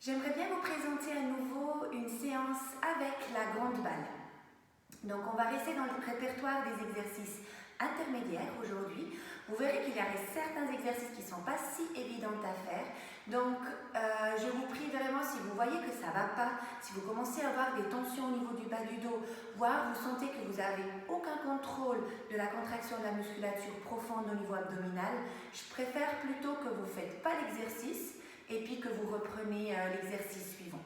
J'aimerais bien vous présenter à nouveau une séance avec la grande balle. Donc on va rester dans le répertoire des exercices intermédiaires aujourd'hui. Vous verrez qu'il y a certains exercices qui ne sont pas si évidents à faire. Donc je vous prie vraiment, si vous voyez que ça ne va pas, si vous commencez à avoir des tensions au niveau du bas du dos, voire vous sentez que vous n'avez aucun contrôle de la contraction de la musculature profonde au niveau abdominal, je préfère plutôt que vous ne faites pas l'exercice et puis que vous reprenez l'exercice suivant.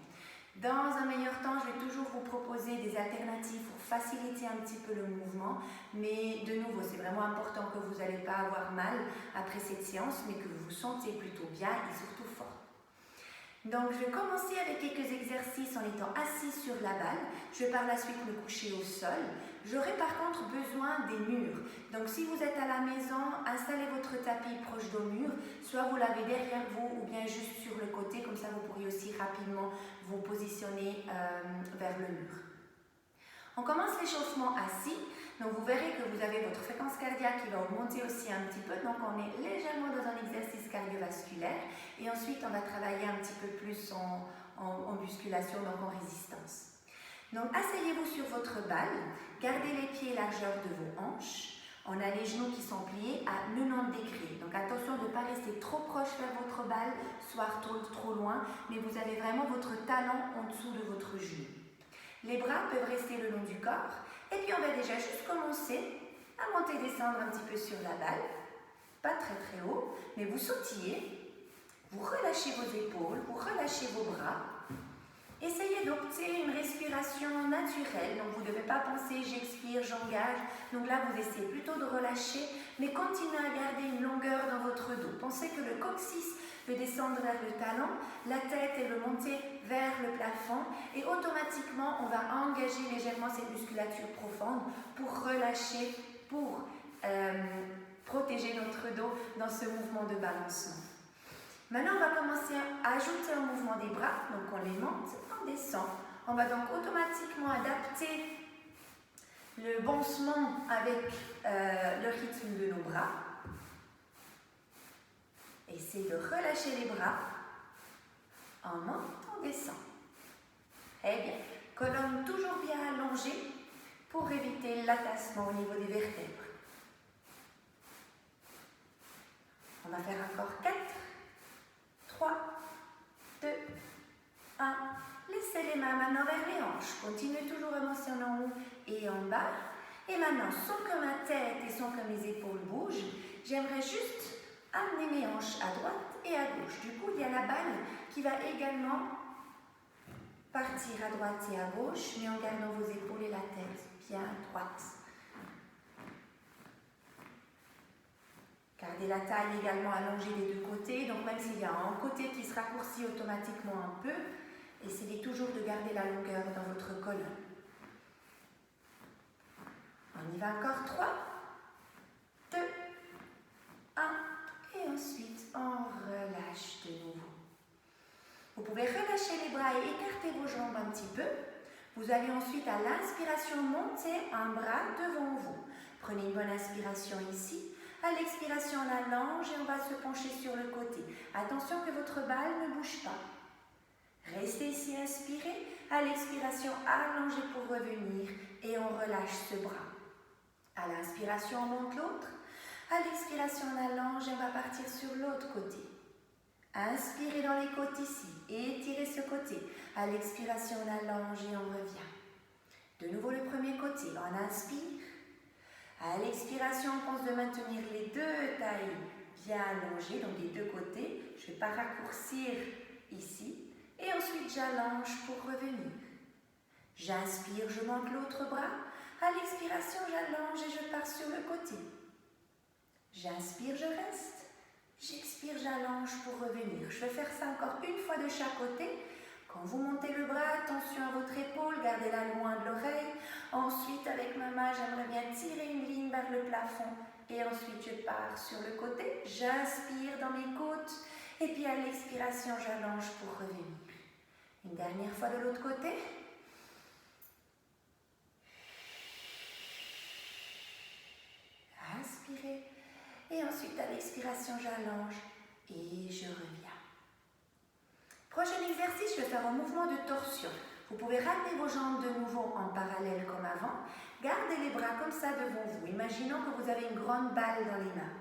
Dans un meilleur temps, je vais toujours vous proposer des alternatives pour faciliter un petit peu le mouvement, mais de nouveau, c'est vraiment important que vous n'allez pas avoir mal après cette séance, mais que vous vous sentez plutôt bien et surtout fort. Donc, je vais commencer avec quelques exercices en étant assis sur la balle. Je vais par la suite me coucher au sol. J'aurai par contre besoin des murs. Donc, si vous êtes à la maison, installez votre tapis proche du mur. Soit vous l'avez derrière vous ou bien juste sur le côté. Comme ça, vous pourriez aussi rapidement vous positionner vers le mur. On commence l'échauffement assis. Donc, vous verrez que vous avez votre fréquence cardiaque qui va augmenter aussi un petit peu. Donc, on est légèrement dans un exercice cardiovasculaire. Et ensuite, on va travailler un petit peu plus en musculation, donc en résistance. Donc, asseyez-vous sur votre balle. Gardez les pieds largeur de vos hanches. On a les genoux qui sont pliés à 90 degrés. Donc, attention de ne pas rester trop proche vers votre balle, soit trop loin. Mais vous avez vraiment votre talon en dessous de votre genou. Les bras peuvent rester le long du corps. Et puis on va déjà juste commencer à monter et descendre un petit peu sur la balle. Pas très très haut, mais vous sautillez. Vous relâchez vos épaules, vous relâchez vos bras. Essayez d'opter une respiration naturelle. Donc vous ne devez pas penser j'expire, j'engage. Donc là vous essayez plutôt de relâcher, mais continuez à garder une longueur dans votre dos. Pensez que le coccyx veut descendre vers le talon, la tête elle veut monter vers le plafond et automatiquement on va engager légèrement cette musculature profonde pour relâcher, pour protéger notre dos dans ce mouvement de balancement. Maintenant on va commencer à ajouter un mouvement des bras, donc on les monte, on descend. On va donc automatiquement adapter le balancement avec le rythme de nos bras. Essayez de relâcher les bras. On monte, on descend. Très bien. Colonne toujours bien allongée pour éviter l'atassement au niveau des vertèbres. On va faire encore 4, 3, 2, 1. Laissez les mains maintenant vers les hanches. Continuez toujours à motion en haut et en bas. Et maintenant, sans que ma tête et sans que mes épaules bougent, j'aimerais juste amener mes hanches à droite et à gauche. Du coup, il y a la balle qui va également partir à droite et à gauche, mais en gardant vos épaules et la tête bien droite. Gardez la taille également allongée des deux côtés. Donc même s'il y a un côté qui se raccourcit automatiquement un peu, essayez toujours de garder la longueur dans votre colonne. On y va encore. 3, 2, 1. Et ensuite, on relâche de nouveau. Vous pouvez relâcher les bras et écarter vos jambes un petit peu. Vous allez ensuite, à l'inspiration, monter un bras devant vous. Prenez une bonne inspiration ici. À l'expiration, on allonge et on va se pencher sur le côté. Attention que votre balle ne bouge pas. Restez ici, inspirez. À l'expiration, allongez pour revenir et on relâche ce bras. À l'inspiration, on monte l'autre. À l'expiration, on allonge et on va partir sur l'autre côté. Inspirez dans les côtes ici et étirez ce côté. À l'expiration, on allonge et on revient. De nouveau le premier côté. On inspire. À l'expiration, on pense de maintenir les deux tailles bien allongées, donc les deux côtés. Je ne vais pas raccourcir ici. Et ensuite, j'allonge pour revenir. J'inspire, je monte l'autre bras. À l'expiration, j'allonge et je pars sur le côté. J'inspire, je reste. J'expire, j'allonge pour revenir. Je vais faire ça encore une fois de chaque côté. Quand vous montez le bras, attention à votre épaule, gardez-la loin de l'oreille. Ensuite, avec ma main, j'aimerais bien tirer une ligne vers le plafond. Et ensuite, je pars sur le côté. J'inspire dans mes côtes. Et puis à l'expiration, j'allonge pour revenir. Une dernière fois de l'autre côté. Inspirez. Et ensuite, à l'expiration, j'allonge et je reviens. Prochain exercice. exercice, je vais faire un mouvement de torsion. Vous pouvez ramener vos jambes de nouveau en parallèle comme avant. Gardez les bras comme ça devant vous. Imaginons que vous avez une grande balle dans les mains.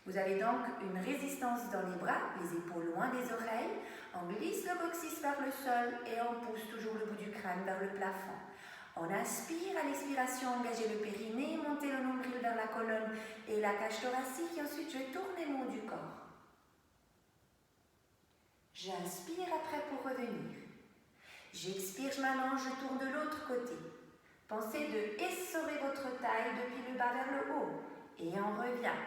Vous avez donc une résistance dans les bras, les épaules loin des oreilles. On glisse le coccyx vers le sol et on pousse toujours le bout du crâne vers le plafond. On inspire, à l'expiration, engagez le périnée, montez le nombril vers la colonne et la cage thoracique et ensuite je tourne les monts du corps. J'inspire après pour revenir. J'expire, je m'allonge, je tourne de l'autre côté. Pensez de essorer votre taille depuis le bas vers le haut et on revient.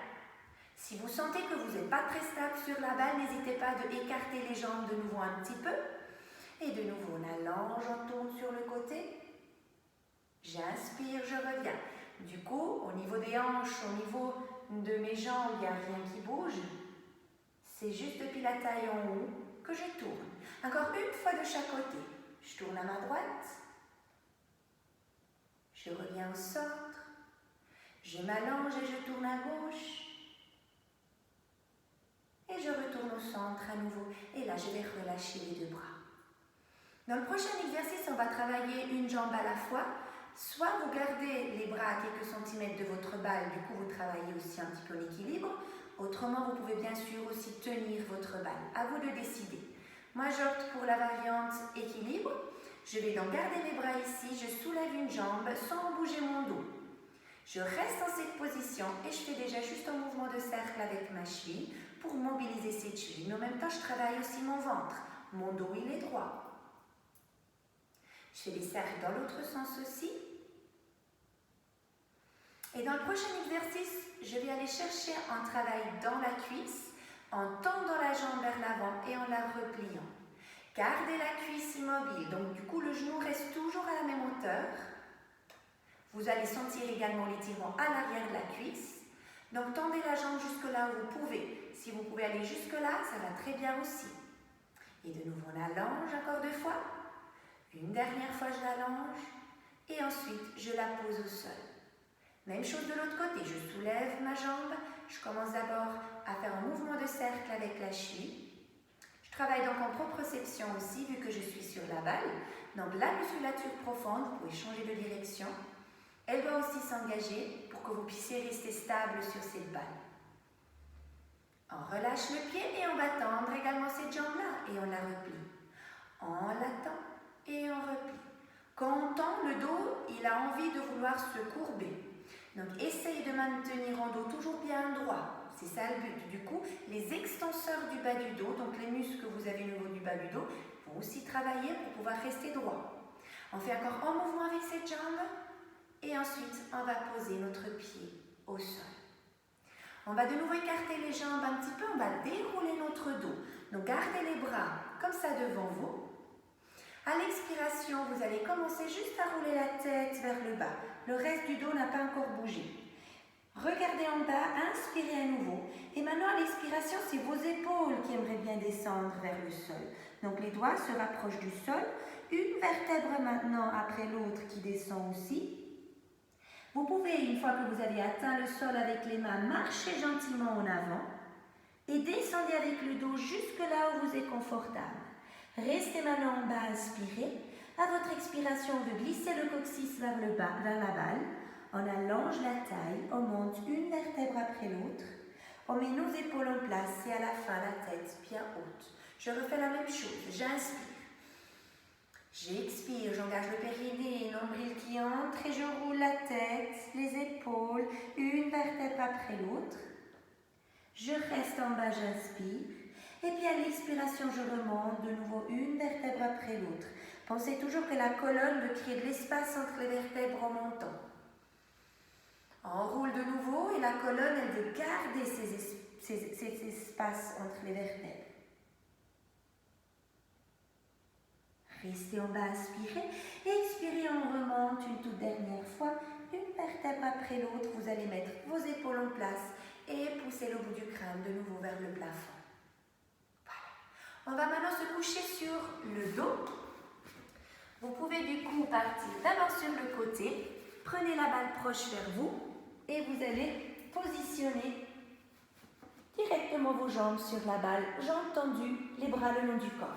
Si vous sentez que vous n'êtes pas très stable sur la balle, n'hésitez pas à écarter les jambes de nouveau un petit peu. Et de nouveau, on allonge, on tourne sur le côté. J'inspire, je reviens. Du coup, au niveau des hanches, au niveau de mes jambes, il n'y a rien qui bouge. C'est juste depuis la taille en haut que je tourne. Encore une fois de chaque côté. Je tourne à ma droite. Je reviens au centre. Je m'allonge et je tourne à gauche. Et je retourne au centre à nouveau. Et là, je vais relâcher les deux bras. Dans le prochain exercice, on va travailler une jambe à la fois. Soit vous gardez les bras à quelques centimètres de votre balle, du coup vous travaillez aussi un petit peu l'équilibre. Autrement, vous pouvez bien sûr aussi tenir votre balle. À vous de décider. Moi, j'opte pour la variante équilibre. Je vais donc garder mes bras ici. Je soulève une jambe sans bouger mon dos. Je reste dans cette position et je fais déjà juste un mouvement de cercle avec ma cheville pour mobiliser cette cheville. Mais en même temps, je travaille aussi mon ventre. Mon dos, il est droit. Je fais des cercles dans l'autre sens aussi. Et dans le prochain exercice, je vais aller chercher un travail dans la cuisse, en tendant la jambe vers l'avant et en la repliant. Gardez la cuisse immobile, donc du coup le genou reste toujours à la même hauteur. Vous allez sentir également l'étirement à l'arrière de la cuisse. Donc tendez la jambe jusque là où vous pouvez. Si vous pouvez aller jusque là, ça va très bien aussi. Et de nouveau on allonge encore 2 fois. Une dernière fois, je l'allonge et ensuite, je la pose au sol. Même chose de l'autre côté, je soulève ma jambe. Je commence d'abord à faire un mouvement de cercle avec la cheville. Je travaille donc en proprioception aussi, vu que je suis sur la balle. Donc la musculature profonde, vous pouvez changer de direction. Elle doit aussi s'engager pour que vous puissiez rester stable sur cette balle. On relâche le pied et on va tendre également cette jambe-là et on la replie. On la tend. Et on replie. Quand on tend le dos, il a envie de vouloir se courber. Donc, essayez de maintenir en dos toujours bien droit. C'est ça le but. Du coup, les extenseurs du bas du dos, donc les muscles que vous avez au niveau du bas du dos, vont aussi travailler pour pouvoir rester droit. On fait encore un mouvement avec cette jambe. Et ensuite, on va poser notre pied au sol. On va de nouveau écarter les jambes un petit peu. On va dérouler notre dos. Donc, gardez les bras comme ça devant vous. À l'expiration, vous allez commencer juste à rouler la tête vers le bas. Le reste du dos n'a pas encore bougé. Regardez en bas, inspirez à nouveau. Et maintenant, à l'expiration, c'est vos épaules qui aimeraient bien descendre vers le sol. Donc, les doigts se rapprochent du sol. Une vertèbre maintenant après l'autre qui descend aussi. Vous pouvez, une fois que vous avez atteint le sol avec les mains, marcher gentiment en avant. Et descendez avec le dos jusque là où vous êtes confortable. Restez maintenant en bas, inspirez. À votre expiration, vous glissez le coccyx vers le bas, vers la balle. On allonge la taille, on monte une vertèbre après l'autre. On met nos épaules en place et à la fin, la tête bien haute. Je refais la même chose. J'inspire. J'expire, j'engage le périnée, nombril qui entre et je roule la tête, les épaules, une vertèbre après l'autre. Je reste en bas, j'inspire. Et puis à l'expiration, je remonte de nouveau une vertèbre après l'autre. Pensez toujours que la colonne veut créer de l'espace entre les vertèbres en montant. On roule de nouveau et la colonne, elle veut garder ces espaces entre les vertèbres. Restez en bas, inspirez. Expirez, on remonte une toute dernière fois. Une vertèbre après l'autre, vous allez mettre vos épaules en place et pousser le bout du crâne de nouveau vers le plafond. On va maintenant se coucher sur le dos. Vous pouvez du coup partir d'abord sur le côté. Prenez la balle proche vers vous et vous allez positionner directement vos jambes sur la balle. Jambes tendues, les bras le long du corps.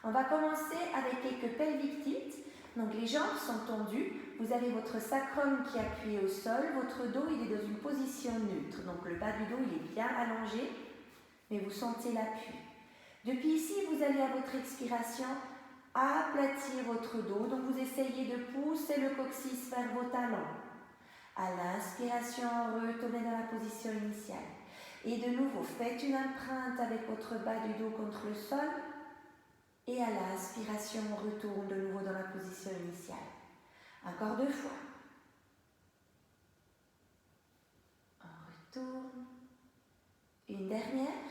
On va commencer avec quelques pelvic tilts. Donc les jambes sont tendues, vous avez votre sacrum qui est appuyé au sol, votre dos il est dans une position neutre. Donc le bas du dos il est bien allongé, mais vous sentez l'appui. Depuis ici, vous allez à votre expiration aplatir votre dos. Donc vous essayez de pousser le coccyx vers vos talons. À l'inspiration, retournez dans la position initiale. Et de nouveau, faites une empreinte avec votre bas du dos contre le sol. Et à l'inspiration, on retourne de nouveau dans la position initiale. Encore 2 fois. On retourne. Une dernière.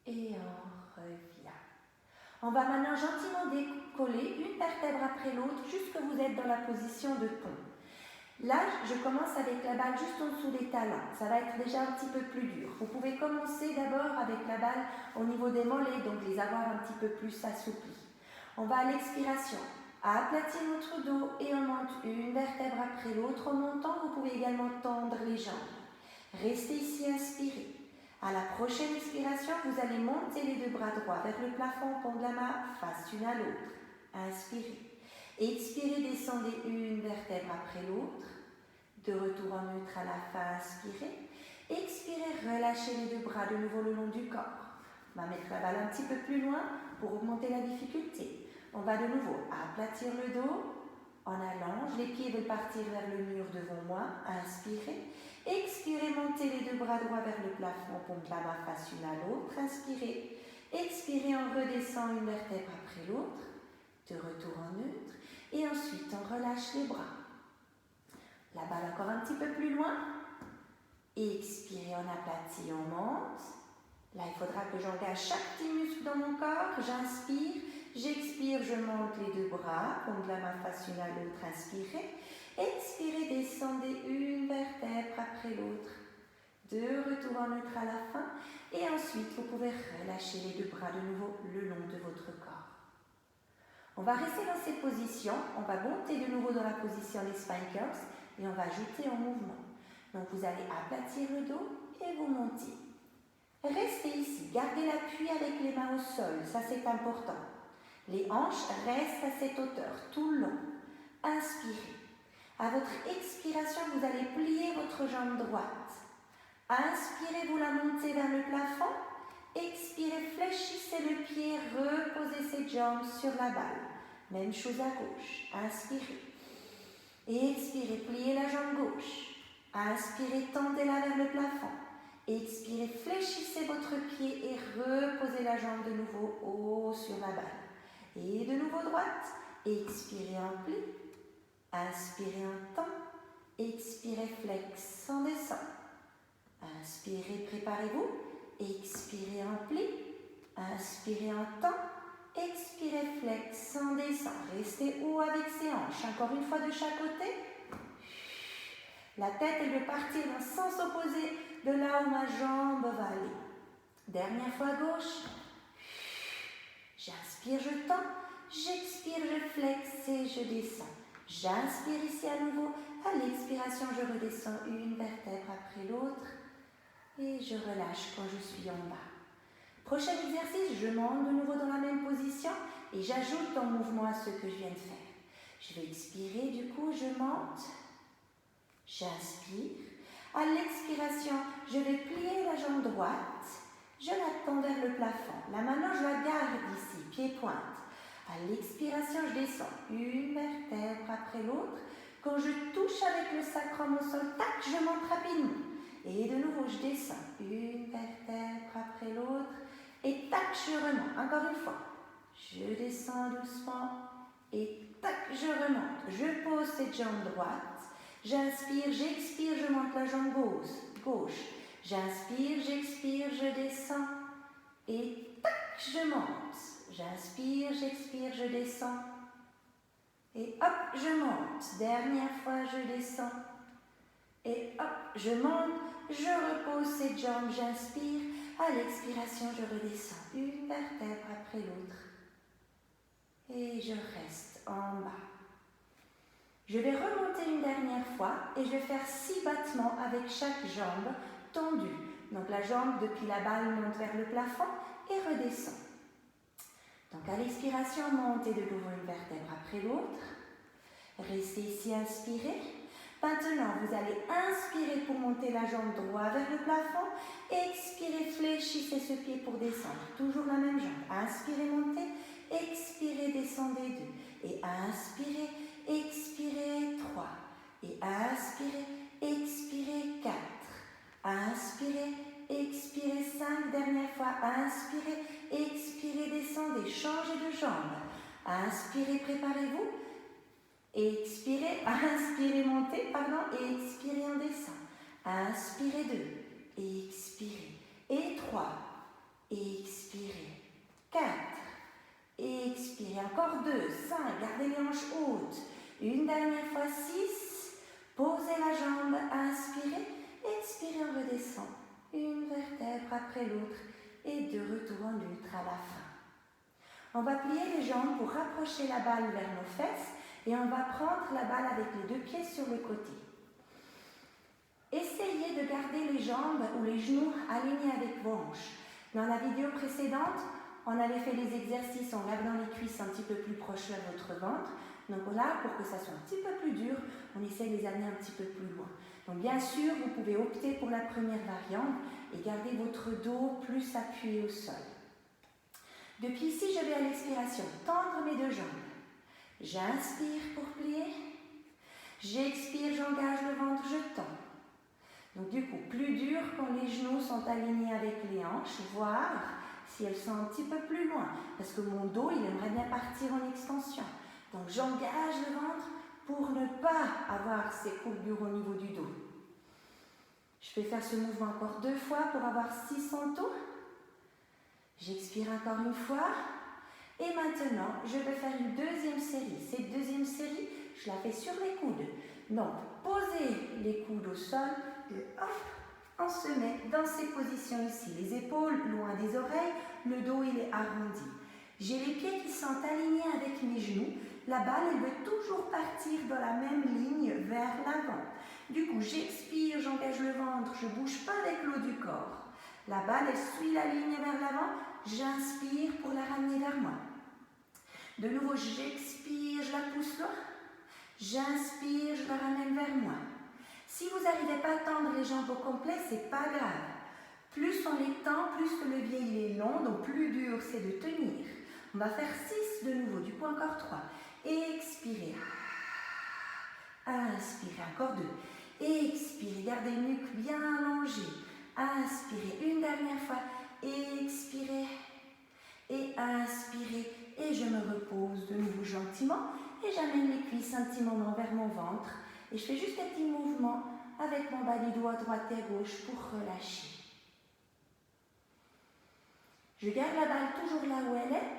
Et on revient. On va maintenant gentiment décoller une vertèbre après l'autre jusqu'à ce que vous êtes dans la position de pont. Là, je commence avec la balle juste en dessous des talons. Ça va être déjà un petit peu plus dur. Vous pouvez commencer d'abord avec la balle au niveau des mollets, donc les avoir un petit peu plus assouplis. On va à l'expiration aplatir notre dos et on monte une vertèbre après l'autre. En montant, vous pouvez également tendre les jambes. Restez ici, inspirez. À la prochaine expiration, vous allez monter les 2 bras droits vers le plafond, pont de la main, face l'une à l'autre. Inspirez. Expirez, descendez une vertèbre après l'autre. De retour en neutre à la fin, inspirez. Expirez, relâchez les 2 bras de nouveau le long du corps. On va mettre la balle un petit peu plus loin pour augmenter la difficulté. On va de nouveau aplatir le dos. On allonge, les pieds veulent partir vers le mur devant moi. Inspirez. Expirez, montez les 2 bras droits vers le plafond, pont de la main face l'une à l'autre. Inspirez. Expirez, on redescend une vertèbre après l'autre. De retour en neutre. Et ensuite, on relâche les bras. La balle encore un petit peu plus loin. Expirez, on aplatit, on monte. Là, il faudra que j'engage chaque petit muscle dans mon corps. J'inspire, j'expire, je monte les 2 bras. Pont de la main face l'une à l'autre. Inspirez. Expirez, descendez une vertèbre après l'autre. De retour en neutre à la fin. Et ensuite, vous pouvez relâcher les 2 bras de nouveau le long de votre corps. On va rester dans cette position, on va monter de nouveau dans la position des spinkers et on va ajouter en mouvement. Donc vous allez aplatir le dos et vous montez. Restez ici, gardez l'appui avec les mains au sol, ça c'est important. Les hanches restent à cette hauteur tout le long. Inspirez. À votre expiration, vous allez plier votre jambe droite. Inspirez, vous la montez vers le plafond. Expirez, fléchissez le pied, reposez cette jambe sur la balle. Même chose à gauche. Inspirez. Expirez, pliez la jambe gauche. Inspirez, tendez-la vers le plafond. Expirez, fléchissez votre pied et reposez la jambe de nouveau haut sur la balle. Et de nouveau droite. Expirez, en pli. Inspirez, en tend. Expirez, flex, on descend. Inspirez, préparez-vous. Expirez, en pli. Inspirez, en tend. Expirez, flex, on descend. Restez haut avec ses hanches. Encore une fois de chaque côté. La tête, elle veut partir dans le sens opposé de là où ma jambe va aller. Dernière fois à gauche. J'inspire, je tends. J'expire, je flex et je descends. J'inspire ici à nouveau. À l'expiration, je redescends une vertèbre après l'autre. Et je relâche quand je suis en bas. Prochain exercice, je monte de nouveau dans la même position et j'ajoute en mouvement à ce que je viens de faire. Je vais expirer, du coup, je monte. J'inspire. À l'expiration, je vais plier la jambe droite. Je la tends vers le plafond. Là maintenant, je la garde ici, pied-pointe. À l'expiration, je descends une vertèbre après l'autre. Quand je touche avec le sacrum au sol, tac, je monte rapidement. Et de nouveau, je descends une vertèbre après l'autre. Et tac, je remonte. Encore une fois. Je descends doucement. Et tac, je remonte. Je pose cette jambe droite. J'inspire, j'expire, je monte la jambe gauche. J'inspire, j'expire, je descends. Et tac, je monte. J'inspire, j'expire, je descends. Et hop, je monte. Dernière fois, je descends. Et hop, je monte. Je repose cette jambe, j'inspire. À l'expiration, je redescends une vertèbre après l'autre. Et je reste en bas. Je vais remonter une dernière fois et je vais faire 6 battements avec chaque jambe tendue. Donc la jambe depuis la balle monte vers le plafond et redescend. Donc à l'expiration, montez de nouveau une vertèbre après l'autre. Restez ici, inspirez. Maintenant, vous allez inspirer pour monter la jambe droite vers le plafond. Expirez, fléchissez ce pied pour descendre. Toujours la même jambe. Inspirez, montez. Expirez, descendez 2. Et inspirez, expirez 3. Et inspirez, expirez 4. Inspirez, expirez 5. Dernière fois. Inspirez, expirez, descendez. Changez de jambe. Inspirez, préparez-vous. Expirez, inspirez, montez, pardon, et expirez, on descend. Inspirez 2, expirez, et 3, expirez, 4, expirez, encore 2, 5, gardez les hanches hautes. Une dernière fois, 6, posez la jambe, inspirez, expirez, on redescend. Une vertèbre après l'autre, et de retour en neutre à la fin. On va plier les jambes pour rapprocher la balle vers nos fesses. Et on va prendre la balle avec les 2 pieds sur le côté. Essayez de garder les jambes ou les genoux alignés avec vos hanches. Dans la vidéo précédente, on avait fait les exercices en gardant les cuisses un petit peu plus proches de votre ventre. Donc là, pour que ça soit un petit peu plus dur, on essaie de les amener un petit peu plus loin. Donc bien sûr, vous pouvez opter pour la première variante et garder votre dos plus appuyé au sol. Depuis ici, je vais à l'expiration tendre mes 2 jambes. J'inspire pour plier, j'expire, j'engage le ventre, je tends. Donc du coup, plus dur quand les genoux sont alignés avec les hanches, voire si elles sont un petit peu plus loin, parce que mon dos, il aimerait bien partir en extension. Donc j'engage le ventre pour ne pas avoir ces courbures au niveau du dos. Je vais faire ce mouvement encore 2 fois pour avoir 6 en tout. J'expire encore une fois. Et maintenant, je vais faire une 2e série. Cette 2e série, je la fais sur les coudes. Donc, posez les coudes au sol et hop, on se met dans ces positions ici. Les épaules loin des oreilles, le dos il est arrondi. J'ai les pieds qui sont alignés avec mes genoux. La balle, elle veut toujours partir dans la même ligne vers l'avant. Du coup, j'expire, j'engage le ventre, je ne bouge pas avec l'eau du corps. La balle, elle suit la ligne vers l'avant. J'inspire pour la ramener vers moi. De nouveau, j'expire, je la pousse loin. J'inspire, je la ramène vers moi. Si vous n'arrivez pas à tendre les jambes au complet, ce n'est pas grave. Plus on les tend, plus le levier il est long, donc plus dur c'est de tenir. On va faire 6 de nouveau, du coup encore 3. Expirez. Inspirez, encore 2. Expirez, gardez le nuque bien allongé. Inspirez, une dernière fois. Expirez. Et inspirez. Et je me repose de nouveau gentiment. Et j'amène les cuisses un petit moment vers mon ventre. Et je fais juste un petit mouvement avec mon bas du dos à droite et à gauche pour relâcher. Je garde la balle toujours là où elle est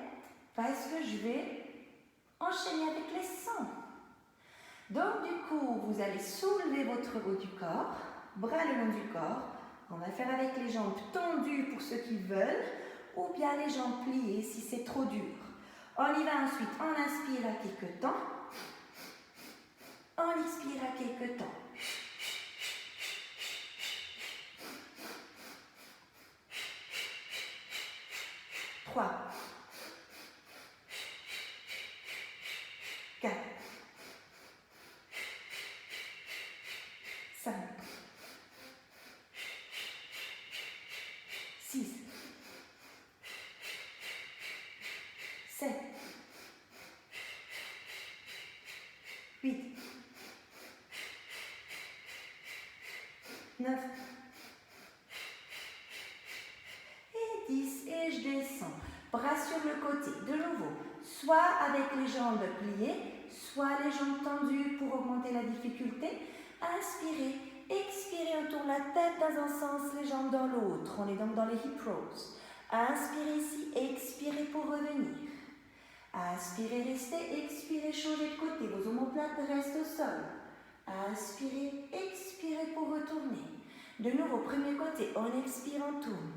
parce que je vais enchaîner avec les 100. Donc du coup, vous allez soulever votre haut du corps, bras le long du corps. On va faire avec les jambes tendues pour ceux qui veulent ou bien les jambes pliées si c'est trop dur. On y va ensuite, on inspire à quelques temps. On expire à quelques temps. 3, 4, 5, 6, 7, 8, 9 et 10. Et je descends. Bras sur le côté. De nouveau, soit avec les jambes pliées, soit les jambes tendues pour augmenter la difficulté. Inspirez, expirez, on tourne la tête dans un sens, les jambes dans l'autre. On est donc dans les hip rolls. Inspirez ici, expirez pour revenir. Inspirez, restez, expirez, changez de côté. Vos omoplates restent au sol. Inspirez, expirez pour retourner. De nouveau, premier côté, on expire, on tourne.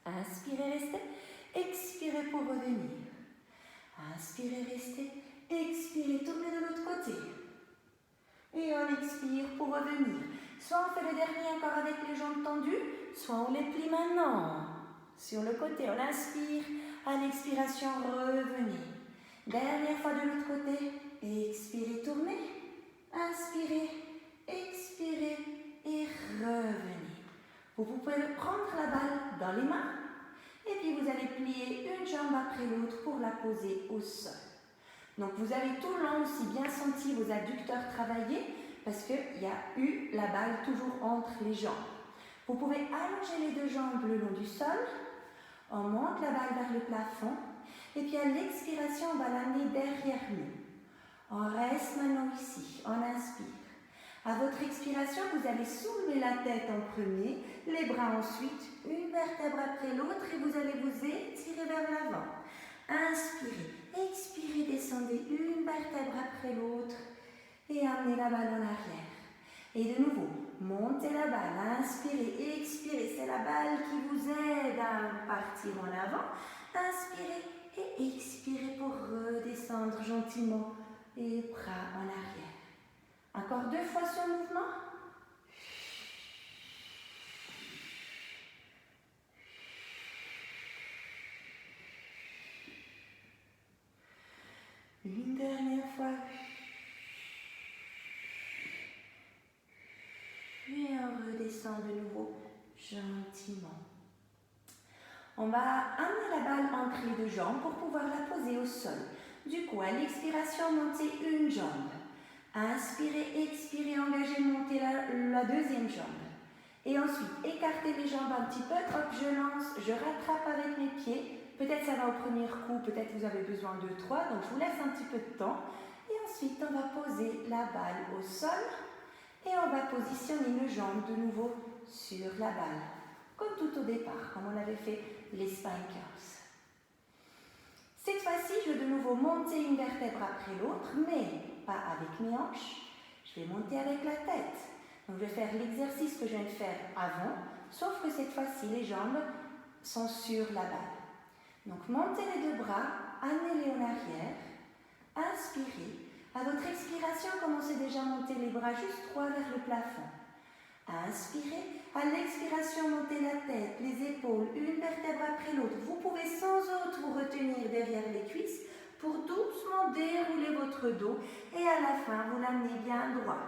Inspirez, restez, expirez pour revenir. Inspirez, restez, expirez, tournez de l'autre côté. Et on expire pour revenir. Soit on fait le dernier encore avec les jambes tendues, soit on les plie maintenant. Sur le côté, on inspire. À l'expiration, revenez. Dernière fois de l'autre côté. Expirez, tournez. Inspirez, expirez et revenez. Vous pouvez prendre la balle dans les mains et puis vous allez plier une jambe après l'autre pour la poser au sol. Donc vous avez tout le long aussi bien senti vos adducteurs travailler parce qu'il y a eu la balle toujours entre les jambes. Vous pouvez allonger les deux jambes le long du sol. On monte la balle vers le plafond et puis à l'expiration, on va l'amener derrière nous. On reste maintenant ici, on inspire. À votre expiration, vous allez soulever la tête en premier, les bras ensuite, une vertèbre après l'autre et vous allez vous étirer vers l'avant. Inspirez, expirez, descendez une vertèbre après l'autre et amenez la balle en arrière. Et de nouveau, montez la balle, inspirez, expirez, c'est la balle qui vous aide à partir en avant. Inspirez et expirez pour redescendre gentiment et bras en arrière. Encore 2 fois ce mouvement. Une dernière fois. Et on redescend de nouveau gentiment. On va amener la balle entre les deux jambes pour pouvoir la poser au sol. Du coup, à l'expiration, montez une jambe. Inspirez, expirez, engagez, montez la deuxième jambe. Et ensuite, écartez les jambes un petit peu. Hop, je lance, je rattrape avec mes pieds. Peut-être ça va au premier coup, peut-être vous avez besoin de 3. Donc, je vous laisse un petit peu de temps. Et ensuite, on va poser la balle au sol. Et on va positionner une jambe de nouveau sur la balle. Comme tout au départ, comme on avait fait les spine curls. Cette fois-ci, je vais de nouveau monter une vertèbre après l'autre, mais pas avec mes hanches. Je vais monter avec la tête. Donc, je vais faire l'exercice que je viens de faire avant, sauf que cette fois-ci, les jambes sont sur la balle. Donc, montez les deux bras, amenez-les en arrière, inspirez. À votre expiration, commencez déjà à monter les bras juste droit vers le plafond. Inspirez. À l'expiration, montez la tête, les épaules, une vertèbre après l'autre. Vous pouvez sans autre vous retenir derrière les cuisses pour doucement dérouler votre dos et à la fin, vous l'amenez bien droit.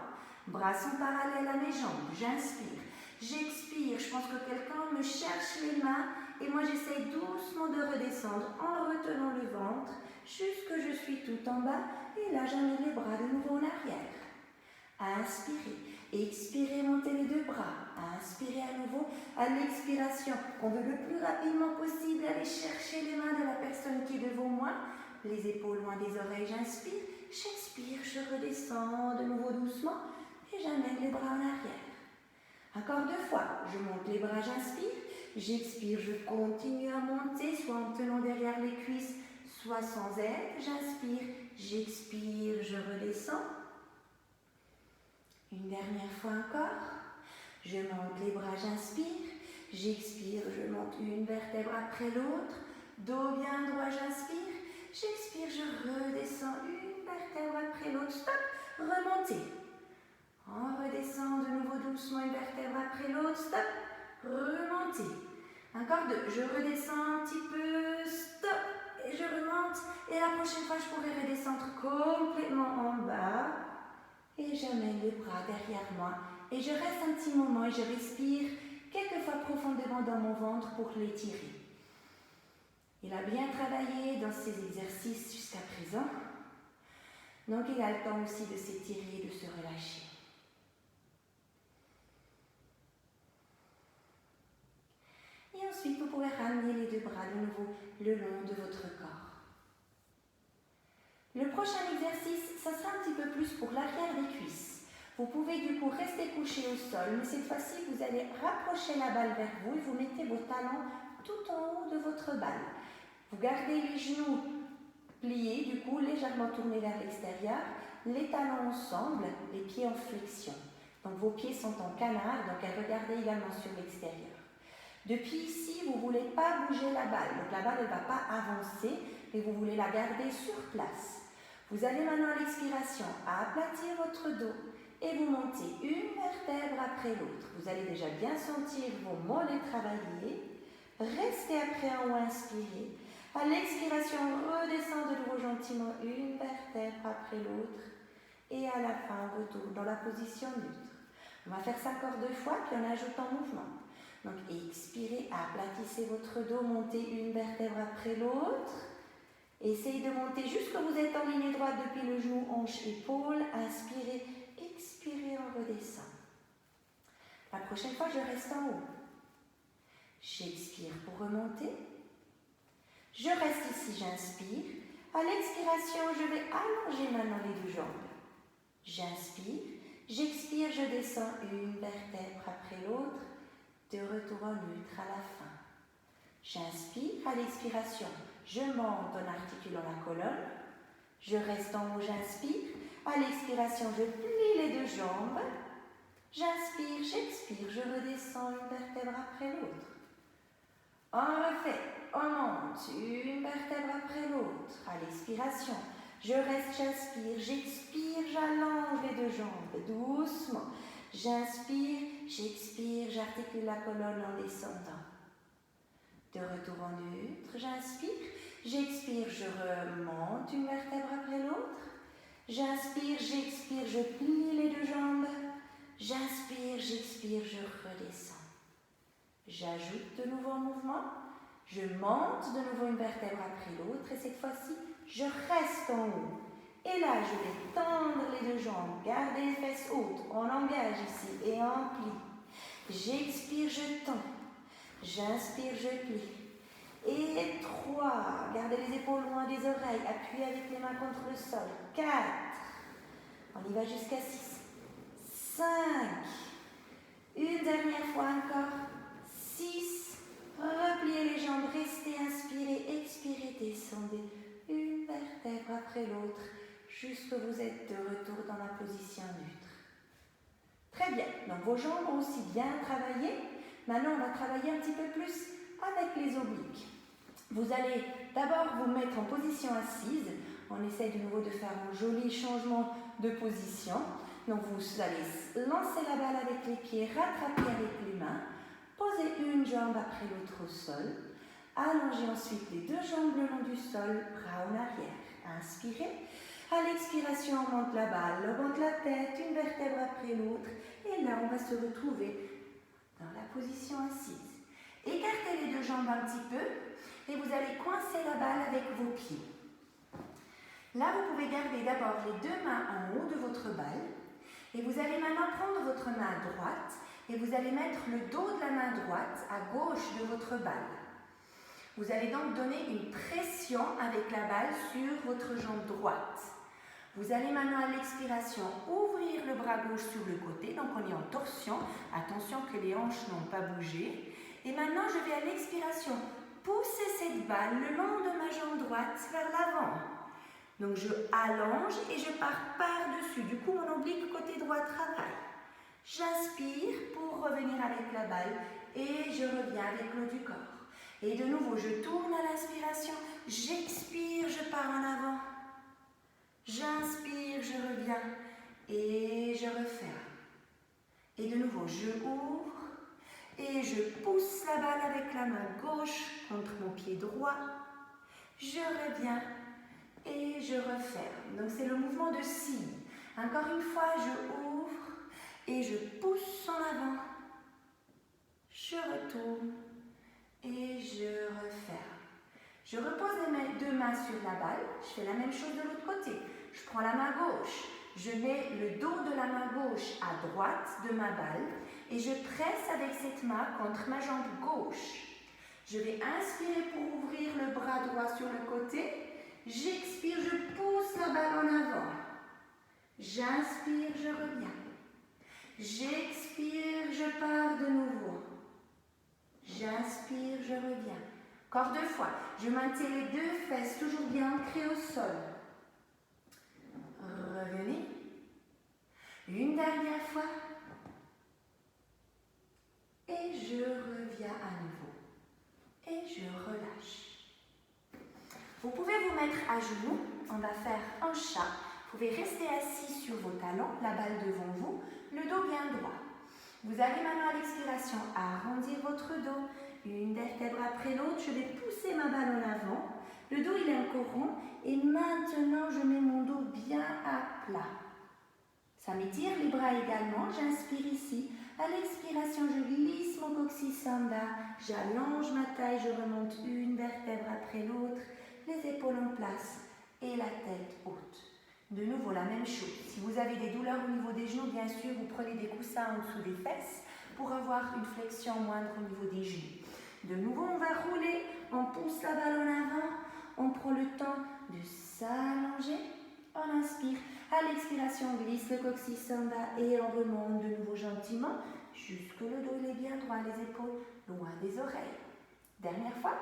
Bras sont parallèles à mes jambes. J'inspire. J'expire. Je pense que quelqu'un me cherche les mains et moi, j'essaye doucement de redescendre en retenant le ventre jusque je suis tout en bas et là, j'amène les bras de nouveau en arrière. Inspirez. Expirez, montez les deux bras. Inspirez à nouveau. À l'expiration, on veut le plus rapidement possible aller chercher les mains de la personne qui est devant moi. Les épaules loin des oreilles, j'inspire. J'expire, je redescends de nouveau doucement et j'amène les bras en arrière. Encore 2 fois. Je monte les bras, j'inspire. J'expire, je continue à monter, soit en tenant derrière les cuisses, soit sans aide. J'inspire, j'expire, je redescends. Une dernière fois encore. Je monte les bras, j'inspire. J'expire, je monte une vertèbre après l'autre. Dos bien droit, j'inspire. J'expire, je redescends une vertèbre après l'autre. Stop, remontez. On redescend de nouveau doucement une vertèbre après l'autre. Stop, remontez. Encore 2. Je redescends un petit peu. Stop, et je remonte. Et la prochaine fois, je pourrai redescendre complètement en bas. Et j'amène les bras derrière moi. Et je reste un petit moment et je respire quelquefois profondément dans mon ventre pour l'étirer. Il a bien travaillé dans ses exercices jusqu'à présent. Donc il a le temps aussi de s'étirer et de se relâcher. Et ensuite, vous pouvez ramener les deux bras de nouveau le long de votre corps. Le prochain exercice, ça sera un petit peu plus pour l'arrière des cuisses. Vous pouvez du coup rester couché au sol, mais cette fois-ci, vous allez rapprocher la balle vers vous et vous mettez vos talons tout en haut de votre balle. Vous gardez les genoux pliés, du coup légèrement tournés vers l'extérieur, les talons ensemble, les pieds en flexion. Donc vos pieds sont en canard, donc regardez également sur l'extérieur. Depuis ici, vous ne voulez pas bouger la balle, donc la balle ne va pas avancer, mais vous voulez la garder sur place. Vous allez maintenant à l'expiration à aplatir votre dos et vous montez une vertèbre après l'autre. Vous allez déjà bien sentir vos mollets travailler. Restez après en haut, inspirez. À l'expiration, redescendez de nouveau gentiment une vertèbre après l'autre. Et à la fin, on retourne dans la position neutre. On va faire ça encore 2 fois, puis on ajoute en mouvement. Donc, expirez, aplatissez votre dos, montez une vertèbre après l'autre. Essayez de monter jusqu'à vous êtes en ligne droite depuis le genou, hanche, épaule. Inspirez, expirez, on redescend. La prochaine fois, je reste en haut. J'expire pour remonter. Je reste ici, j'inspire. À l'expiration, je vais allonger maintenant les 2 jambes. J'inspire, j'expire, je descends une vertèbre après l'autre. De retour en neutre à la fin. J'inspire, à l'expiration, je monte en articulant la colonne. Je reste en haut, j'inspire. À l'expiration, je plie les 2 jambes. J'inspire, j'expire, je redescends une vertèbre après l'autre. On refait, on monte une vertèbre après l'autre. À l'expiration, je reste, j'inspire, j'expire, j'allonge les 2 jambes doucement. J'inspire, j'expire, j'articule la colonne en descendant. De retour en neutre, j'inspire, j'expire, je remonte une vertèbre après l'autre. J'inspire, j'expire, je plie les 2 jambes. J'inspire, j'expire, je redescends. J'ajoute de nouveau un mouvement. Je monte de nouveau une vertèbre après l'autre et cette fois-ci, je reste en haut. Et là, je vais tendre les 2 jambes, garder les fesses hautes. On engage ici et on plie. J'expire, je tends. J'inspire, je plie. Et 3. Gardez les épaules loin des oreilles. Appuyez avec les mains contre le sol. 4. On y va jusqu'à 6. 5. Une dernière fois encore. 6. Repliez les jambes. Restez, inspirez, expirez, descendez. Une vertèbre après l'autre. Jusque vous êtes de retour dans la position neutre. Très bien. Donc vos jambes ont aussi bien travaillé. Maintenant, on va travailler un petit peu plus avec les obliques. Vous allez d'abord vous mettre en position assise. On essaie de nouveau de faire un joli changement de position. Donc vous allez lancer la balle avec les pieds, rattraper avec les mains, poser une jambe après l'autre au sol. Allongez ensuite les 2 jambes le long du sol, bras en arrière. Inspirez. À l'expiration, on monte la balle, on monte la tête, une vertèbre après l'autre. Et là, on va se retrouver dans la position assise. Écartez les 2 jambes un petit peu et vous allez coincer la balle avec vos pieds. Là, vous pouvez garder d'abord les 2 mains en haut de votre balle et vous allez maintenant prendre votre main droite et vous allez mettre le dos de la main droite à gauche de votre balle. Vous allez donc donner une pression avec la balle sur votre jambe droite. Vous allez maintenant à l'expiration ouvrir le bras gauche sur le côté, donc on est en torsion. Attention que les hanches n'ont pas bougé. Et maintenant je vais à l'expiration pousser cette balle le long de ma jambe droite vers l'avant. Donc je allonge et je pars par-dessus. Du coup mon oblique côté droit travaille. J'inspire pour revenir avec la balle et je reviens avec le haut du corps. Et de nouveau je tourne à l'inspiration, j'expire, je pars en avant. J'inspire, je reviens et je referme. Et de nouveau, je ouvre et je pousse la balle avec la main gauche contre mon pied droit. Je reviens et je referme. Donc c'est le mouvement de scie. Encore une fois, je ouvre et je pousse en avant. Je retourne et je referme. Je repose les 2 mains sur la balle. Je fais la même chose de l'autre côté. Je prends la main gauche. Je mets le dos de la main gauche à droite de ma balle et je presse avec cette main contre ma jambe gauche. Je vais inspirer pour ouvrir le bras droit sur le côté. J'expire, je pousse la balle en avant. J'inspire, je reviens. J'expire, je pars de nouveau. J'inspire, je reviens. Encore 2 fois. Je maintiens les 2 fesses toujours bien ancrées au sol. Revenez. Une dernière fois. Et je reviens à nouveau. Et je relâche. Vous pouvez vous mettre à genoux. On va faire un chat. pouvez rester assis sur vos talons, la balle devant vous, le dos bien droit. Vous allez maintenant à l'expiration arrondir votre dos, une vertèbre après l'autre. Je vais pousser ma balle en avant. Le dos il est encore rond et maintenant je mets mon dos bien à plat. Ça m'étire les bras également. J'inspire ici. À l'expiration, je glisse mon coccyx en bas. J'allonge ma taille, je remonte une vertèbre après l'autre. Les épaules en place et la tête haute. De nouveau, la même chose. Si vous avez des douleurs au niveau des genoux, bien sûr, vous prenez des coussins en dessous des fesses pour avoir une flexion moindre au niveau des genoux. De nouveau, on va rouler. On pousse la balle en avant. On prend le temps de s'allonger. On inspire. À l'expiration, on glisse le coccyx en bas et on remonte de nouveau gentiment jusque le dos il est bien droit, les épaules loin des oreilles. Dernière fois.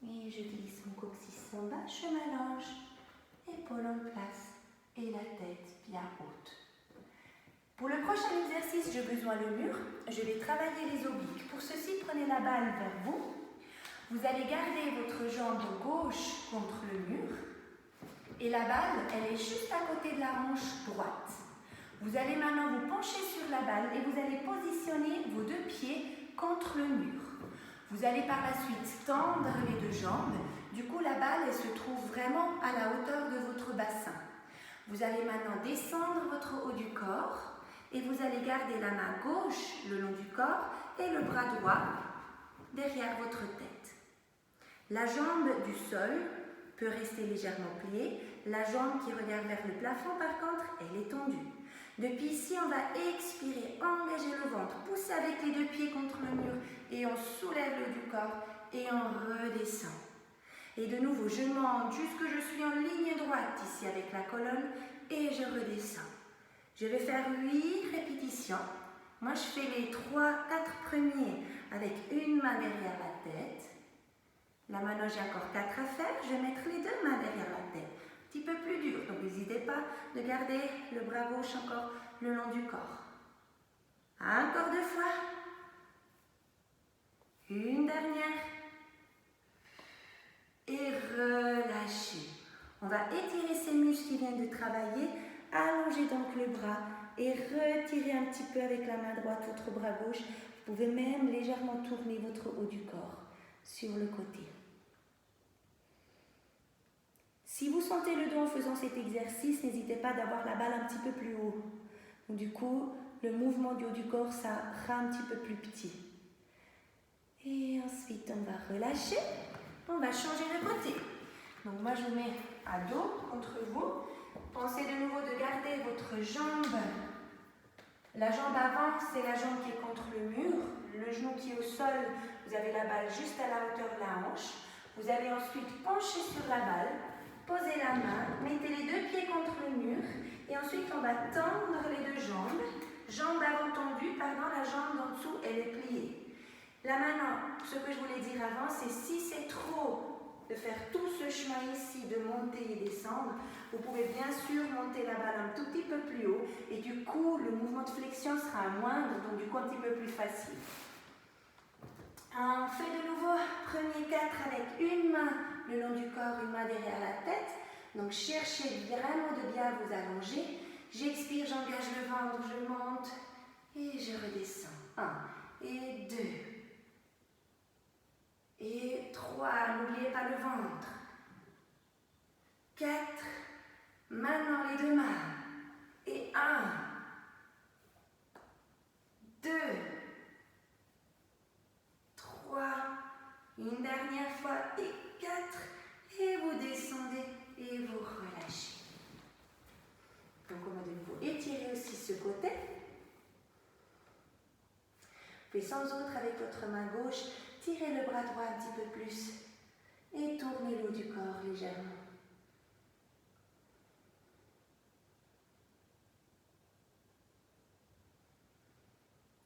Et je glisse mon coccyx en bas, je m'allonge, épaules en place et la tête bien haute. Pour le prochain exercice, je besoin le mur. Je vais travailler les obliques. Pour ceci, prenez la balle vers vous. Vous allez garder votre jambe gauche contre le mur. Et la balle, elle est juste à côté de la hanche droite. Vous allez maintenant vous pencher sur la balle et vous allez positionner vos deux pieds contre le mur. Vous allez par la suite tendre les deux jambes. Du coup, la balle, elle se trouve vraiment à la hauteur de votre bassin. Vous allez maintenant descendre votre haut du corps et vous allez garder la main gauche le long du corps et le bras droit derrière votre tête. La jambe du sol peut rester légèrement pliée. La jambe qui regarde vers le plafond, par contre, elle est tendue. Depuis ici, on va expirer, engager le ventre, pousser avec les deux pieds contre le mur et on soulève le du corps et on redescend. Et de nouveau, je monte jusque je suis en ligne droite ici avec la colonne et je redescends. Je vais faire 8 répétitions. Moi, je fais les 3-4 premiers avec une main derrière la tête. Là, maintenant, j'ai encore 4 à faire. Je vais mettre les deux mains derrière la tête. Un petit peu plus dur, donc n'hésitez pas de garder le bras gauche encore le long du corps. Encore 2 fois. Une dernière. Et relâchez. On va étirer ces muscles qui viennent de travailler. Allongez donc le bras et retirez un petit peu avec la main droite votre bras gauche. Vous pouvez même légèrement tourner votre haut du corps sur le côté. Si vous sentez le dos en faisant cet exercice, n'hésitez pas d'avoir la balle un petit peu plus haut. Du coup, le mouvement du haut du corps sera un petit peu plus petit. Et ensuite, on va relâcher. On va changer de côté. Donc moi, je vous mets à dos contre vous. Pensez de nouveau de garder votre jambe. La jambe avant, c'est la jambe qui est contre le mur. Le genou qui est au sol, vous avez la balle juste à la hauteur de la hanche. Vous allez ensuite pencher sur la balle, posez la main, mettez les deux pieds contre le mur. Et ensuite, on va tendre les deux jambes. Jambe avant tendue, pardon, la jambe d'en dessous, elle est pliée. Là maintenant, ce que je voulais dire avant, c'est si c'est trop de faire tout ce chemin ici, de monter et descendre, vous pouvez bien sûr monter la balle un tout petit peu plus haut et du coup, le mouvement de flexion sera moindre, donc du coup un petit peu plus facile. On fait de nouveau premier 4 avec une main le long du corps, une main derrière la tête. Donc cherchez vraiment de bien vous allonger. J'expire, j'engage le ventre, je monte et je redescends. 1 et 2. Et 3, n'oubliez pas le ventre. 4, maintenant les deux mains. Et 1, 2, 3, une dernière fois et 4. Et vous descendez et vous relâchez. Donc on va de nouveau étirer aussi ce côté. Puis sans autre avec votre main gauche. Tirez le bras droit un petit peu plus et tournez le haut du corps légèrement.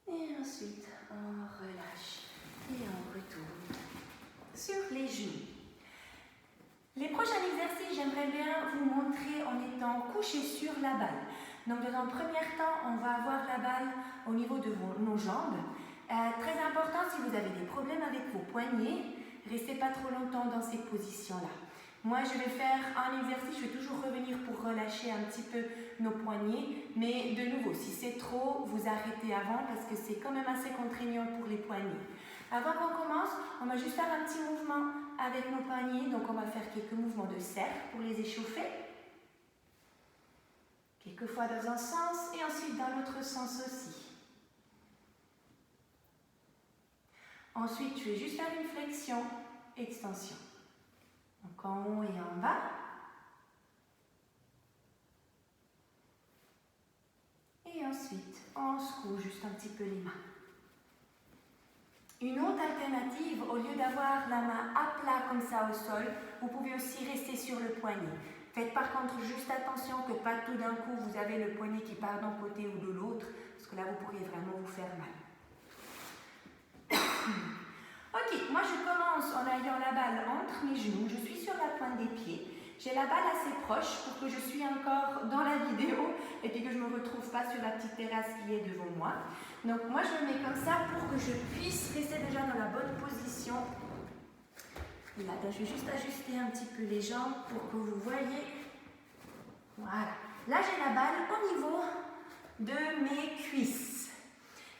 Et ensuite, on relâche et on retourne sur les genoux. Les prochains exercices, j'aimerais bien vous montrer en étant couché sur la balle. Donc, dans un premier temps, on va avoir la balle au niveau de nos jambes. Très important, si vous avez des problèmes avec vos poignets, restez pas trop longtemps dans ces positions-là. Moi, je vais faire un exercice, je vais toujours revenir pour relâcher un petit peu nos poignets. Mais de nouveau, si c'est trop, vous arrêtez avant parce que c'est quand même assez contraignant pour les poignets. Avant qu'on commence, on va juste faire un petit mouvement avec nos poignets. Donc, on va faire quelques mouvements de cercle pour les échauffer. Quelques fois dans un sens et ensuite dans l'autre sens aussi. Ensuite, je vais juste faire une flexion, extension. Donc en haut et en bas. Et ensuite, on secoue juste un petit peu les mains. Une autre alternative, au lieu d'avoir la main à plat comme ça au sol, vous pouvez aussi rester sur le poignet. Faites par contre juste attention que pas tout d'un coup vous avez le poignet qui part d'un côté ou de l'autre, parce que là vous pourriez vraiment vous faire mal. Ok, moi je commence en ayant la balle entre mes genoux, je suis sur la pointe des pieds. J'ai la balle assez proche pour que je suis encore dans la vidéo et puis que je ne me retrouve pas sur la petite terrasse qui est devant moi. Donc moi je me mets comme ça pour que je puisse rester déjà dans la bonne position. Là, je vais juste ajuster un petit peu les jambes pour que vous voyez. Voilà. Là j'ai la balle au niveau de mes cuisses.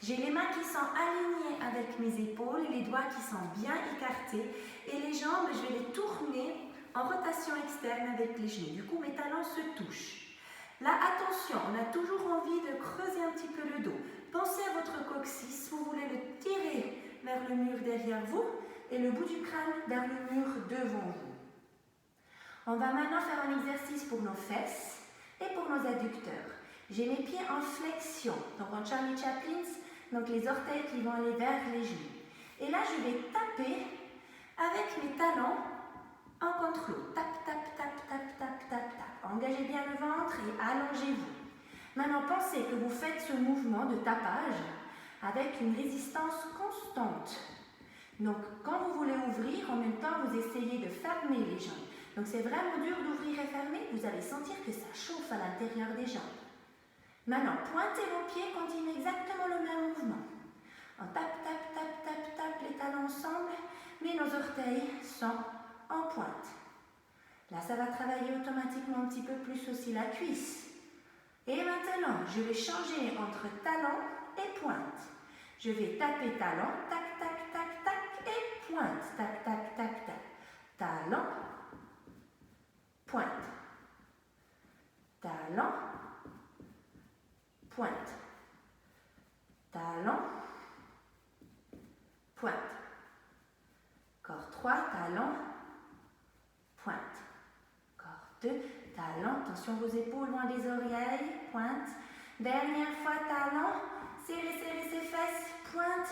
J'ai les mains qui sont alignées avec mes épaules, les doigts qui sont bien écartés et les jambes, je vais les tourner en rotation externe avec les genoux. Du coup, mes talons se touchent. Là, attention, on a toujours envie de creuser un petit peu le dos. Pensez à votre coccyx, vous voulez le tirer vers le mur derrière vous et le bout du crâne vers le mur devant vous. On va maintenant faire un exercice pour nos fesses et pour nos adducteurs. J'ai mes pieds en flexion, donc en Charlie Chaplin, donc les orteils qui vont aller vers les genoux. Et là, je vais taper avec mes talons en contre-l'eau. Tap, tap, tap, tap, tap, tap, tap. Engagez bien le ventre et allongez-vous. Maintenant, pensez que vous faites ce mouvement de tapage avec une résistance constante. Donc, quand vous voulez ouvrir, en même temps, vous essayez de fermer les jambes. Donc, c'est vraiment dur d'ouvrir et fermer. Vous allez sentir que ça chauffe à l'intérieur des jambes. Maintenant, pointez vos pieds, continuez exactement le même mouvement. On tape, tape, tape, tape, tape les talons ensemble, mais nos orteils sont en pointe. Là, ça va travailler automatiquement un petit peu plus aussi la cuisse. Et maintenant, je vais changer entre talon et pointe. Je vais taper talon, tac, tac, tac, tac, et pointe, tac, tac, tac, tac. Talon, pointe. Talon, pointe. Talon, pointe. Corps 3, talon, pointe. Corps 2, talon. Attention vos épaules loin des oreilles, pointe. Dernière fois, talon. Serrez, serrez ses fesses, pointe.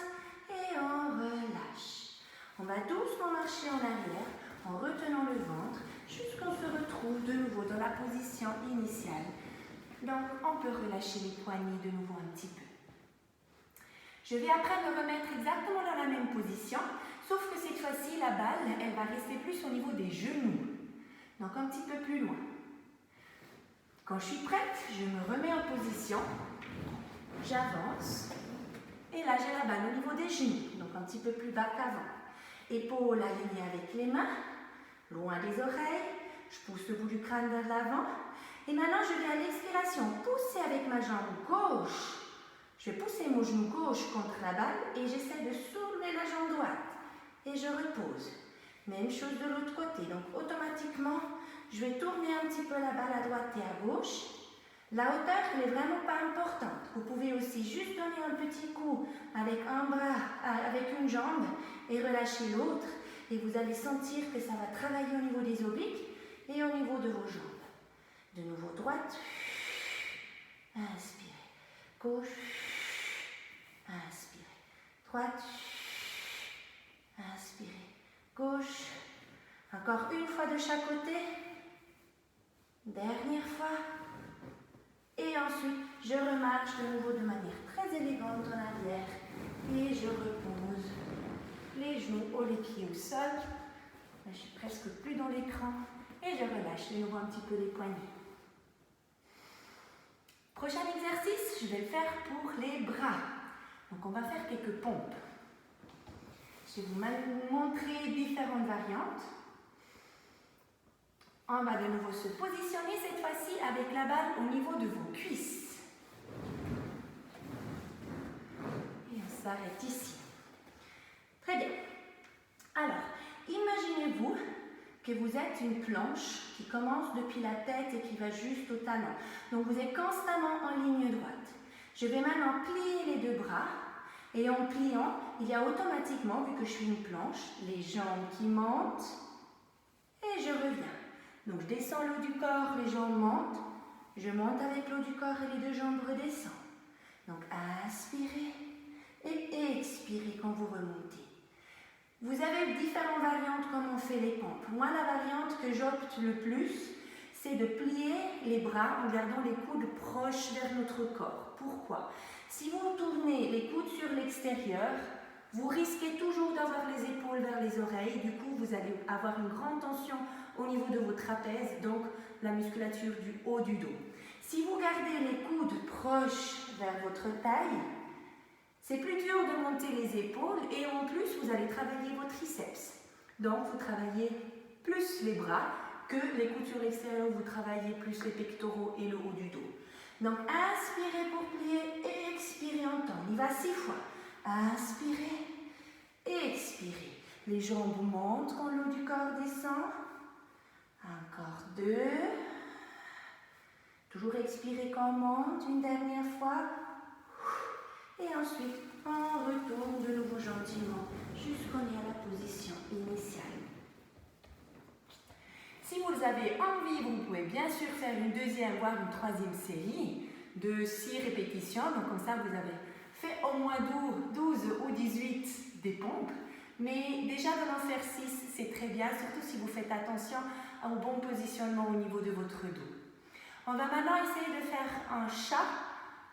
Et on relâche. On va doucement marcher en arrière en retenant le ventre jusqu'on se retrouve de nouveau dans la position initiale. Donc, on peut relâcher les poignets de nouveau un petit peu. Je vais après me remettre exactement dans la même position, sauf que cette fois-ci, la balle, elle va rester plus au niveau des genoux. Donc, un petit peu plus loin. Quand je suis prête, je me remets en position. J'avance. Et là, j'ai la balle au niveau des genoux, donc un petit peu plus bas qu'avant. Épaules alignées avec les mains, loin des oreilles. Je pousse le bout du crâne vers l'avant. Et maintenant, je vais à l'expiration pousser avec ma jambe gauche. Je vais pousser mon genou gauche contre la balle et j'essaie de soulever la jambe droite. Et je repose. Même chose de l'autre côté. Donc, automatiquement, je vais tourner un petit peu la balle à droite et à gauche. La hauteur, elle n'est vraiment pas importante. Vous pouvez aussi juste donner un petit coup avec un bras, avec une jambe et relâcher l'autre. Et vous allez sentir que ça va travailler au niveau des obliques et au niveau de vos jambes. De nouveau, droite. Inspirez. Gauche. Inspirez. Droite. Inspirez. Gauche. Encore une fois de chaque côté. Dernière fois. Et ensuite, je remarche de nouveau de manière très élégante en arrière. Et je repose les genoux ou les pieds au sol. Là, je suis presque plus dans l'écran. Et je relâche de nouveau un petit peu les poignets. Prochain exercice, je vais le faire pour les bras. Donc on va faire quelques pompes. Je vais vous montrer différentes variantes. On va de nouveau se positionner cette fois-ci avec la balle au niveau de vos cuisses. Et on s'arrête ici. Très bien. Alors, imaginez-vous que vous êtes une planche qui commence depuis la tête et qui va juste au talon. Donc vous êtes constamment en ligne droite. Je vais maintenant plier les deux bras et en pliant, il y a automatiquement, vu que je suis une planche, les jambes qui montent et je reviens. Donc je descends le haut du corps, les jambes montent, je monte avec le haut du corps et les deux jambes redescendent. Donc inspirez et expirez quand vous remontez. Vous avez différentes variantes comme on fait les pompes. Moi, la variante que j'opte le plus, c'est de plier les bras en gardant les coudes proches vers notre corps. Pourquoi? Si vous tournez les coudes sur l'extérieur, vous risquez toujours d'avoir les épaules vers les oreilles. Du coup, vous allez avoir une grande tension au niveau de vos trapèzes, donc la musculature du haut du dos. Si vous gardez les coudes proches vers votre taille, c'est plus dur de monter les épaules et en plus, vous allez travailler vos triceps. Donc, vous travaillez plus les bras que les coudes sur l'extérieur, vous travaillez plus les pectoraux et le haut du dos. Donc, inspirez pour plier et expirez en temps. On y va 6 fois. Inspirez et expirez. Les jambes montent quand le haut du corps descend. Encore 2. Toujours expirer quand on monte. Une dernière fois. Et ensuite, on retourne de nouveau gentiment jusqu'on est à la position initiale. Si vous avez envie, vous pouvez bien sûr faire une deuxième, voire une troisième série de 6 répétitions. Donc comme ça, vous avez fait au moins 12 ou 18 des pompes. Mais déjà d'en faire 6, c'est très bien, surtout si vous faites attention au bon positionnement au niveau de votre dos. On va maintenant essayer de faire un chat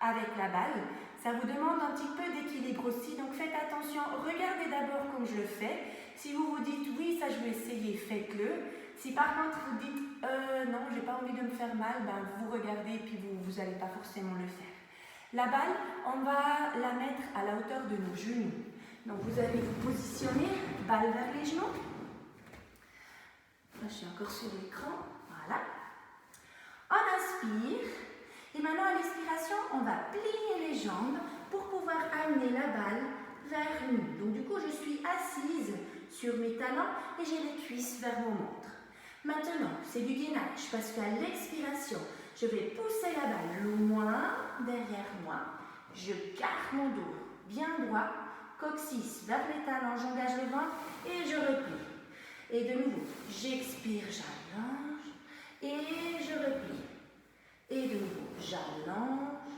avec la balle. Ça vous demande un petit peu d'équilibre aussi, donc faites attention. Regardez d'abord comme je le fais. Si vous vous dites « oui, ça je vais essayer », faites-le. Si par contre vous dites « non, j'ai pas envie de me faire mal », ben, vous regardez et puis vous n'allez pas forcément le faire. La balle, on va la mettre à la hauteur de nos genoux. Donc vous allez vous positionner, balle vers les genoux. Là, je suis encore sur l'écran. Voilà. On inspire. Et maintenant, à l'expiration, on va plier les jambes pour pouvoir amener la balle vers nous. Donc du coup, je suis assise sur mes talons et j'ai les cuisses vers mon ventre. Maintenant, c'est du gainage parce qu'à l'expiration, je vais pousser la balle loin derrière moi. Je garde mon dos bien droit, coccyx vers les talons, j'engage le ventre et je replie. Et de nouveau, j'expire, j'allonge et je replie. Et de nouveau, j'allonge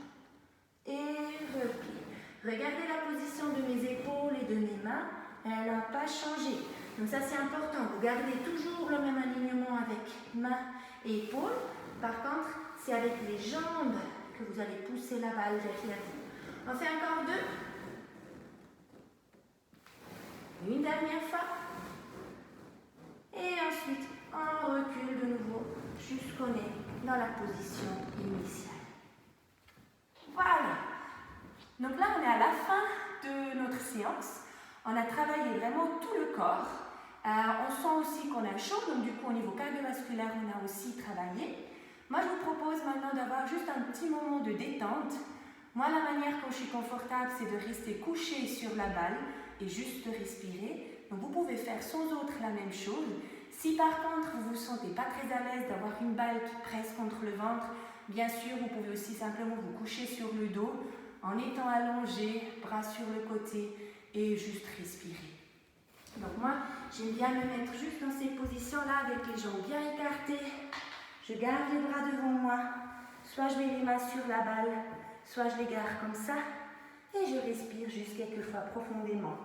et replie. Regardez la position de mes épaules et de mes mains, elle n'a pas changé. Donc ça c'est important, vous gardez toujours le même alignement avec mains et épaules. Par contre, c'est avec les jambes que vous allez pousser la balle derrière vous. On fait encore 2. Une dernière fois. Et ensuite, on recule de nouveau jusqu'on est dans la position initiale. Voilà. Donc là, on est à la fin de notre séance. On a travaillé vraiment tout le corps. On sent aussi qu'on a chaud, donc du coup, au niveau cardiovasculaire, on a aussi travaillé. Moi, je vous propose maintenant d'avoir juste un petit moment de détente. Moi, la manière quand je suis confortable, c'est de rester couché sur la balle et juste de respirer. Donc, vous pouvez faire sans autre la même chose. Si par contre, vous ne vous sentez pas très à l'aise d'avoir une balle qui presse contre le ventre, bien sûr, vous pouvez aussi simplement vous coucher sur le dos en étant allongé, bras sur le côté et juste respirer. Donc moi, j'aime bien me mettre juste dans ces positions-là avec les jambes bien écartées. Je garde les bras devant moi. Soit je mets les mains sur la balle, soit je les garde comme ça. Et je respire juste quelques fois profondément.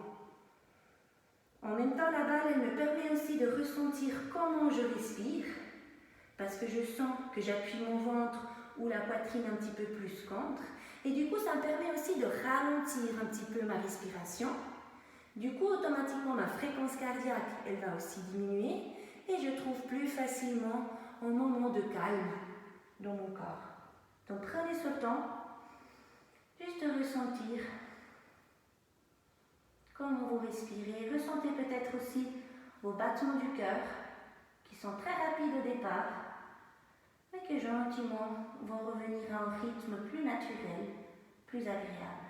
En même temps, la balle, elle me permet aussi de ressentir comment je respire. Parce que je sens que j'appuie mon ventre ou la poitrine un petit peu plus contre. Et du coup, ça me permet aussi de ralentir un petit peu ma respiration. Du coup, automatiquement, ma fréquence cardiaque, elle va aussi diminuer. Et je trouve plus facilement un moment de calme dans mon corps. Donc, prenez ce temps, juste de ressentir comment vous respirez. Ressentez peut-être aussi vos battements du cœur qui sont très rapides au départ, mais qui gentiment vont revenir à un rythme plus naturel, plus agréable.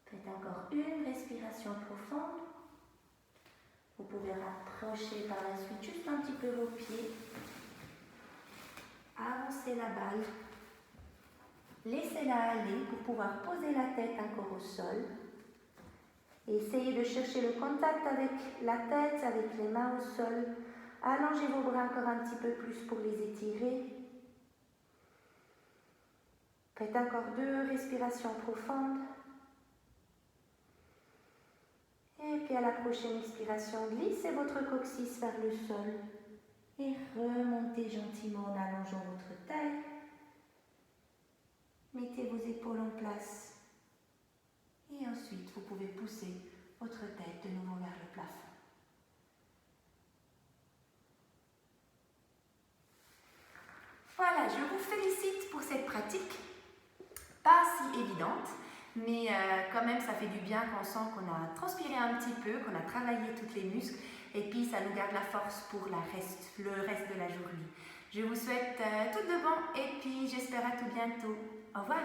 Faites encore une respiration profonde. Vous pouvez rapprocher par la suite juste un petit peu vos pieds. Avancez la balle. Laissez-la aller pour pouvoir poser la tête encore au sol. Essayez de chercher le contact avec la tête, avec les mains au sol. Allongez vos bras encore un petit peu plus pour les étirer. Faites encore 2 respirations profondes. Et puis à la prochaine expiration, glissez votre coccyx vers le sol et remontez gentiment en allongeant votre taille. Mettez vos épaules en place et ensuite vous pouvez pousser votre tête de nouveau vers le plafond. Voilà, je vous félicite pour cette pratique, pas si évidente, mais quand même ça fait du bien quand on sent qu'on a transpiré un petit peu, qu'on a travaillé tous les muscles et puis ça nous garde la force pour le reste de la journée. Je vous souhaite tout de bon et puis j'espère à tout bientôt. Au revoir.